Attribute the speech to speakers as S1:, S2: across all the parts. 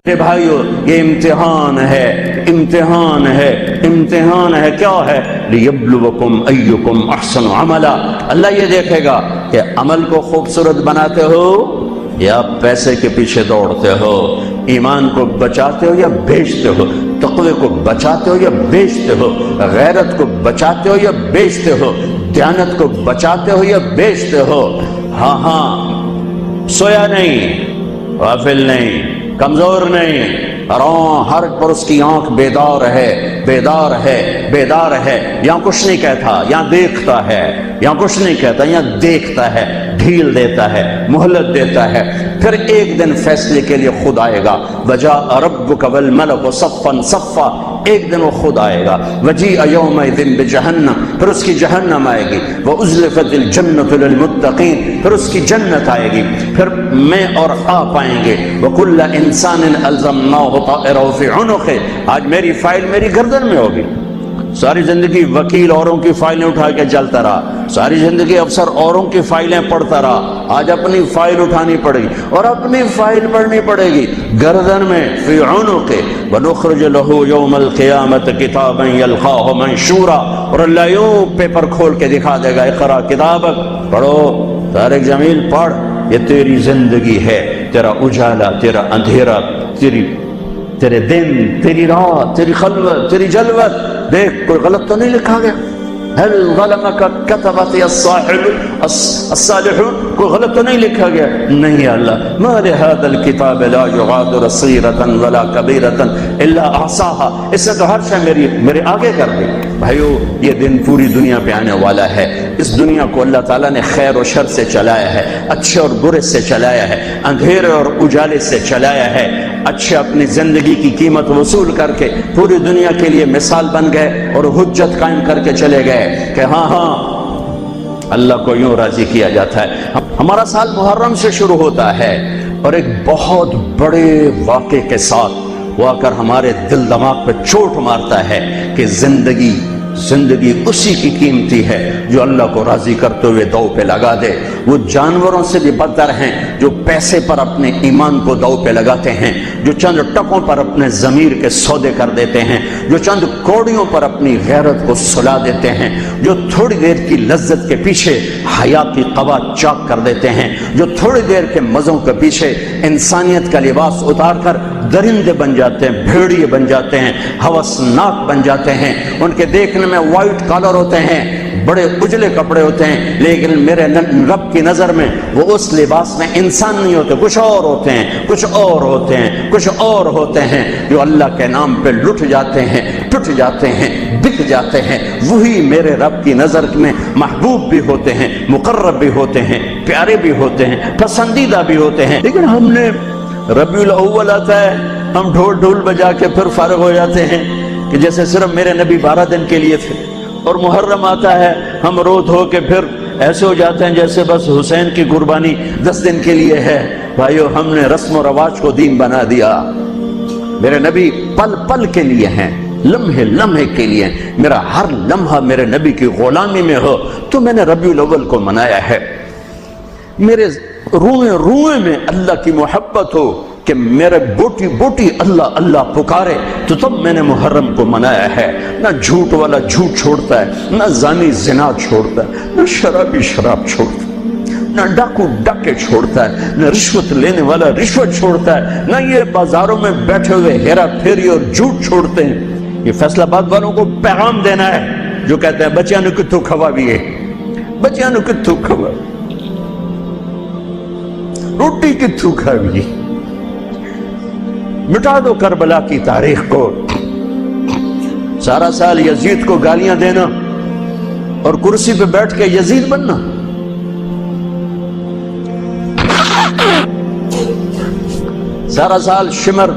S1: کہ بھائیو یہ امتحان ہے، امتحان ہے، امتحان ہے۔ کیا ہے؟ لیبلوکم ایکم احسن عملا، اللہ یہ دیکھے گا کہ عمل کو خوبصورت بناتے ہو یا پیسے کے پیچھے دوڑتے ہو، ایمان کو بچاتے ہو یا بیچتے ہو، تقوی کو بچاتے ہو یا بیچتے ہو، غیرت کو بچاتے ہو یا بیچتے ہو، دیانت کو بچاتے ہو یا بیچتے ہو۔ ہاں ہاں، سویا نہیں، غافل نہیں، کمزور نہیں، ہر پر اس کی آنکھ بیدار ہے، بیدار ہے، بیدار ہے۔ یہاں کچھ نہیں کہتا، یہاں دیکھتا ہے، یہاں کچھ نہیں کہتا، یہاں دیکھتا ہے، ڈھیل دیتا ہے، مہلت دیتا ہے۔ پھر ایک دن فیصلے کے لیے خود آئے گا، وجاء ربک والملک صفا صفا، ایک دن وہ خود آئے گا۔ وجیء یومئذ بجہنم، پھر اس کی جہنم آئے گی، وازلفت الجنۃ للمتقین، پھر اس کی جنت آئے گی، پھر میں اور آپ آئیں گے۔ وکل انسان الزمناہ طائرہ فی عنقہ، آج میری فائل میری گردن میں ہوگی۔ ساری زندگی وکیل اوروں کی فائلیں اٹھا کے چلتا رہا، ساری زندگی افسر اوروں کی فائلیں پڑھتا رہا، آج اپنی فائل اٹھانی پڑے گی اور اپنی فائل پڑھنی پڑے گی گردن میں، فی عنقہ۔ ونخرج لہ یوم القیامۃ کتابا یلقاہ منشورا، اور اللہ یوں پیپر کھول کے دکھا دے گا، اقرا کتابک، پڑھو طارق جمیل پڑھ، یہ تیری زندگی ہے، تیرا اجالا، تیرا اندھیرا، تیرے دن، تیری رات، تیری خلوت، تیری جلوت۔ دیکھ کوئی غلط تو نہیں لکھا گیا؟ هل ظلمك كتبت الصالحون، کوئی غلط تو نہیں لکھا گیا؟ نہیں اللہ، ما لهذا الكتاب لا يغادر صغيرة ولا كبيرة الا احصاها، اس نے تو ہر شے میرے آگے کر دی۔ بھائیو یہ دن پوری دنیا پہ آنے والا ہے، اس دنیا کو اللہ تعالیٰ نے خیر و شر سے چلایا ہے، اچھے اور برے سے چلایا ہے، اندھیرے اور اجالے سے چلایا ہے۔ اچھے اپنی زندگی کی قیمت وصول کر کے پوری دنیا کے لیے مثال بن گئے اور حجت قائم کر کے چلے گئے کہ ہاں ہاں اللہ کو یوں راضی کیا جاتا ہے۔ ہمارا سال محرم سے شروع ہوتا ہے اور ایک بہت بڑے واقعے کے ساتھ وہ آ کر ہمارے دل دماغ پہ چوٹ مارتا ہے کہ زندگی اسی کی قیمتی ہے جو اللہ کو راضی کرتے ہوئے دو پہ لگا دے۔ وہ جانوروں سے بھی بدتر ہیں جو پیسے پر اپنے ایمان کو دو پہ لگاتے ہیں، جو چند ٹکوں پر اپنے ضمیر کے سودے کر دیتے ہیں، جو چند کوڑیوں پر اپنی غیرت کو سلا دیتے ہیں، جو تھوڑی دیر کی لذت کے پیچھے حیا کی قبا چاک کر دیتے ہیں، جو تھوڑی دیر کے مزوں کے پیچھے انسانیت کا لباس اتار کر درندے بن جاتے ہیں، بھیڑیے بن جاتے ہیں، ہوسناک بن جاتے ہیں۔ ان کے دیکھنے میں وائٹ کالر ہوتے ہیں، بڑے اجلے کپڑے ہوتے ہیں، لیکن میرے رب کی نظر میں وہ اس لباس میں انسان نہیں ہوتے، کچھ اور ہوتے ہیں، کچھ اور ہوتے ہیں، کچھ اور ہوتے ہیں، جو اللہ کے نام پہ لٹ جاتے ہیں، ٹوٹ جاتے ہیں، بک جاتے ہیں۔ وہی میرے رب کی نظر میں محبوب بھی ہوتے ہیں، مقرب بھی ہوتے ہیں، پیارے بھی ہوتے ہیں، پسندیدہ بھی ہوتے ہیں۔ لیکن ہم نے ربیع الاول آتا ہے، ہم ڈھول بجا کے پھر فارغ ہو جاتے ہیں کہ جیسے صرف میرے نبی 12 دن کے لیے تھے، اور محرم آتا ہے ہم رو دھو کے پھر ایسے ہو جاتے ہیں جیسے بس حسین کی قربانی 10 دن کے لیے ہے۔ بھائیو ہم نے رسم و رواج کو دین بنا دیا۔ میرے نبی پل پل کے لیے ہیں، لمحے لمحے کے لیے، میرا ہر لمحہ میرے نبی کی غلامی میں ہو تو میں نے ربیع الاول کو منایا ہے۔ میرے روئے روئے میں اللہ کی محبت ہو کہ میرے بوٹی بوٹی اللہ اللہ پکارے تو تب میں نے محرم کو منایا ہے۔ نہ جھوٹ والا جھوٹ چھوڑتا ہے، نہ زانی زنا چھوڑتا ہے، نہ شرابی شراب چھوڑتا ہے، نہ ڈاکو ڈاکے چھوڑتا ہے، نہ رشوت لینے والا رشوت چھوڑتا ہے، نہ یہ بازاروں میں بیٹھے ہوئے ہیرا پھیری اور جھوٹ چھوڑتے ہیں۔ یہ فیصلہ آباد والوں کو پیغام دینا ہے جو کہتے ہیں بچیاں نو کتھوں کھوا بھی ہے، بچیاں نو کتھوں کھوا، روٹی کتھوں کھا بھی ہے۔ مٹا دو کربلا کی تاریخ کو۔ سارا سال یزید کو گالیاں دینا اور کرسی پہ بیٹھ کے یزید بننا، سارا سال شمر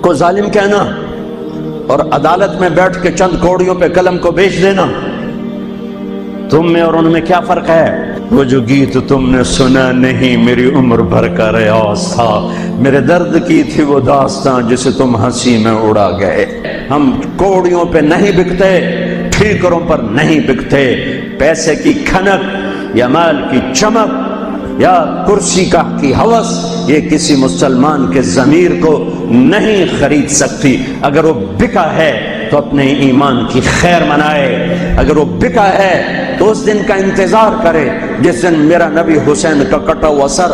S1: کو ظالم کہنا اور عدالت میں بیٹھ کے چند کوڑیوں پہ قلم کو بیچ دینا، تم میں اور ان میں کیا فرق ہے؟ وہ جو گیت تم نے سنا نہیں میری عمر بھر کا ریاض تھا، میرے درد کی تھی وہ داستان جسے تم ہنسی میں اڑا گئے۔ ہم کوڑیوں پہ نہیں بکتے، ٹھیکروں پر نہیں بکتے، پیسے کی کھنک یا مال کی چمک یا کرسی کا کی ہوس یہ کسی مسلمان کے ضمیر کو نہیں خرید سکتی. اگر وہ بکا ہے تو اپنے ایمان کی خیر منائے، اگر وہ بکا ہے تو اس دن کا انتظار کرے جس دن میرا نبی حسین کا کٹا ہوا سر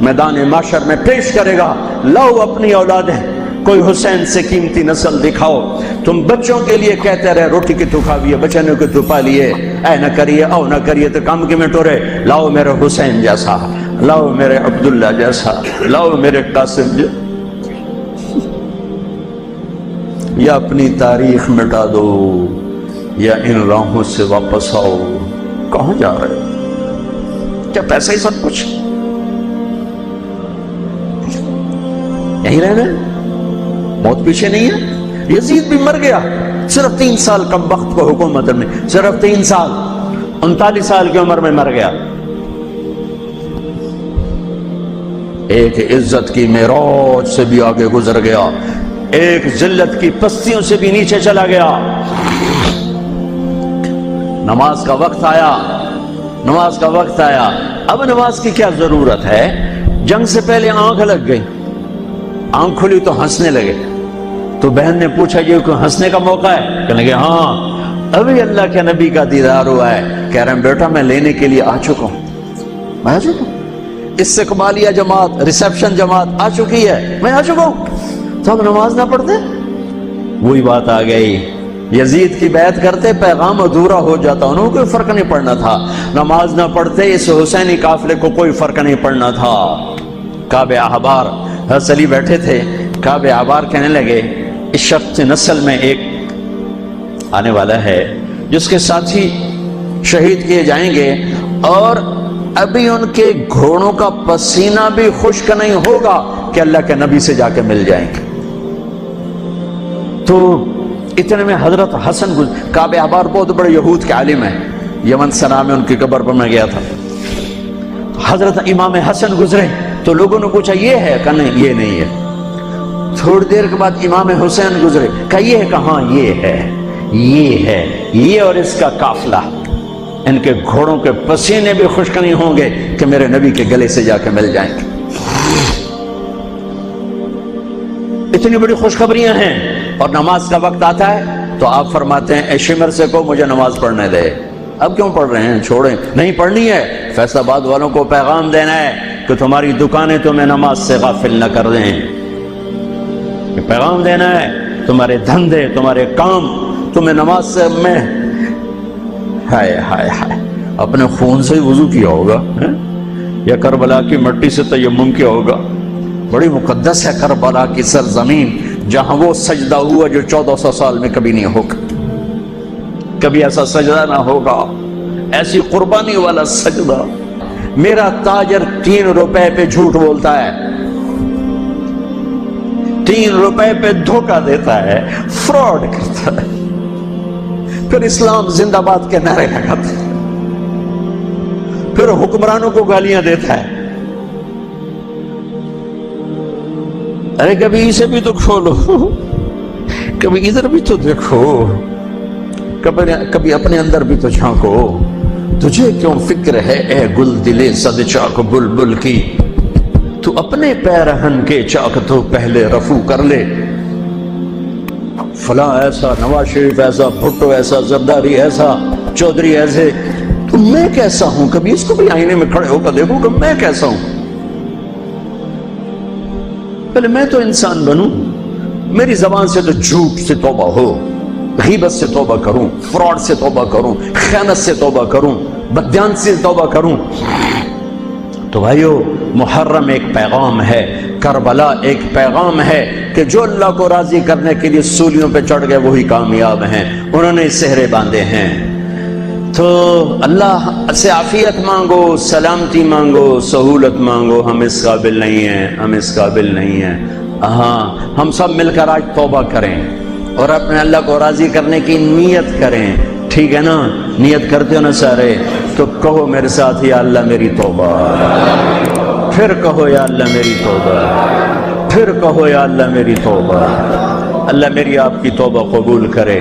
S1: میدان معاشر میں پیش کرے گا. لاؤ اپنی اولادیں، کوئی حسین سے قیمتی نسل دکھاؤ. تم بچوں کے لیے کہتے رہے روٹی کی تو کھاویے، بچنے کو تو پالیے، اے نہ کریے او نہ کریے تو کام کی میں ٹورے. لاؤ میرے حسین جیسا، لاؤ میرے عبداللہ جیسا، لاؤ میرے قاسم جیسا. یا اپنی تاریخ مٹا دو یا ان راہوں سے واپس آؤ. کہاں جا رہے ہو؟ کیا پیسہ ہی سب کچھ؟ یہیں رہنا ہے؟ موت پیچھے نہیں ہے؟ یزید بھی مر گیا صرف 3 سال کم وقت کو حکومت میں، صرف 3 سال، 39 سال کی عمر میں مر گیا. ایک عزت کی معراج سے بھی آگے گزر گیا، ایک ذلت کی پستیوں سے بھی نیچے چلا گیا. نماز کا وقت آیا، نماز کا وقت آیا. اب نماز کی کیا ضرورت ہے؟ جنگ سے پہلے آنکھ لگ گئی، آنکھ کھلی تو ہنسنے لگے. تو بہن نے پوچھا یہ کوئی ہنسنے کا موقع ہے؟ کہنے لگے ہاں ابھی اللہ کے نبی کا دیدار ہوا ہے. کہہ رہے ہیں بیٹا میں لینے کے لیے آ چکا ہوں، میں آ چکا ہوں. استقبالیہ جماعت، ریسیپشن جماعت آ چکی ہے، میں آ چکا ہوں. تو اب نماز نہ پڑھتے؟ وہی بات آ گئی. یزید کی بیعت کرتے پیغام ادھورا ہو جاتا، انہوں کو کوئی فرق نہیں پڑنا تھا. نماز نہ پڑھتے اس حسینی قافلے کو کوئی فرق نہیں پڑنا تھا. کعب احبار حضرت علی بیٹھے تھے، کعب احبار کہنے لگے اس شخص نسل میں ایک آنے والا ہے جس کے ساتھی شہید کیے جائیں گے اور ابھی ان کے گھوڑوں کا پسینہ بھی خشک نہیں ہوگا کہ اللہ کے نبی سے جا کے مل جائیں گے. تو اتنے میں حضرت حسن کعب احبار بہت بڑے یہود کے عالم ہیں، یمن سنا میں ان کی قبر پر میں گیا تھا. حضرت امام حسن گزرے تو لوگوں نے پوچھا یہ ہے؟ کہا نہیں یہ نہیں ہے. تھوڑی دیر کے بعد امام حسین گزرے، کہا یہ ہے؟ کہاں یہ ہے، یہ ہے، یہ اور اس کا قافلہ، ان کے گھوڑوں کے پسینے بھی خشک نہیں ہوں گے کہ میرے نبی کے گلے سے جا کے مل جائیں گے. اتنی بڑی خوشخبریاں ہیں. اور نماز کا وقت آتا ہے تو آپ فرماتے ہیں اے شمر سے کو مجھے نماز پڑھنے دے. اب کیوں پڑھ رہے ہیں؟ چھوڑیں، نہیں پڑھنی ہے. فیصل آباد والوں کو پیغام دینا ہے کہ تمہاری دکانیں تمہیں نماز سے غافل نہ کر دیں. پیغام دینا ہے تمہارے دھندے، تمہارے کام تمہیں نماز سے میں ہائے ہائے ہائے اپنے خون سے ہی وضو کیا ہوگا یا کربلا کی مٹی سے تیمم کیا ہوگا. بڑی مقدس ہے کربلا کی سرزمین جہاں وہ سجدہ ہوا جو 1400 سال میں کبھی نہیں ہوگا. کبھی ایسا سجدہ نہ ہوگا، ایسی قربانی والا سجدہ. میرا تاجر 3 روپے پہ جھوٹ بولتا ہے، 3 روپے پہ دھوکہ دیتا ہے، فراڈ کرتا ہے، پھر اسلام زندہ باد کے نعرے لگاتا ہے، پھر حکمرانوں کو گالیاں دیتا ہے. ارے کبھی اسے بھی تو کھولو، کبھی ادھر بھی تو دیکھو، کبھی اپنے اندر بھی تو جھانکو. تجھے کیوں فکر ہے اے گل دلے صد چاک بلبل کی، تو اپنے پیرہن کے چاک تو پہلے رفو کر لے. فلاں ایسا، نواز شریف ایسا، بھٹو ایسا، زرداری ایسا، چودھری ایسے، تو میں کیسا ہوں؟ کبھی اس کو بھی آئینے میں کھڑے ہو کر دیکھو کہ میں کیسا ہوں. پہلے میں تو انسان بنوں. میری زبان سے تو جھوٹ سے توبہ ہو، غیبت سے توبہ کروں، فراڈ سے توبہ کروں، خیانت سے توبہ کروں، بددیانت سے توبہ کروں. تو بھائیو محرم ایک پیغام ہے، کربلا ایک پیغام ہے کہ جو اللہ کو راضی کرنے کے لیے سولیوں پہ چڑھ گئے وہی کامیاب ہیں. انہوں نے سہرے باندھے ہیں. تو اللہ سے عافیت مانگو، سلامتی مانگو، سہولت مانگو. ہم اس قابل نہیں ہیں، ہم اس قابل نہیں ہیں. ہاں ہم سب مل کر آج توبہ کریں اور اپنے اللہ کو راضی کرنے کی نیت کریں. ٹھیک ہے نا؟ نیت کرتے ہو نا سارے؟ تو کہو میرے ساتھ یا اللہ میری توبہ، پھر کہو یا اللہ میری توبہ، پھر کہو یا اللہ میری توبہ. اللہ میری آپ کی توبہ قبول کرے.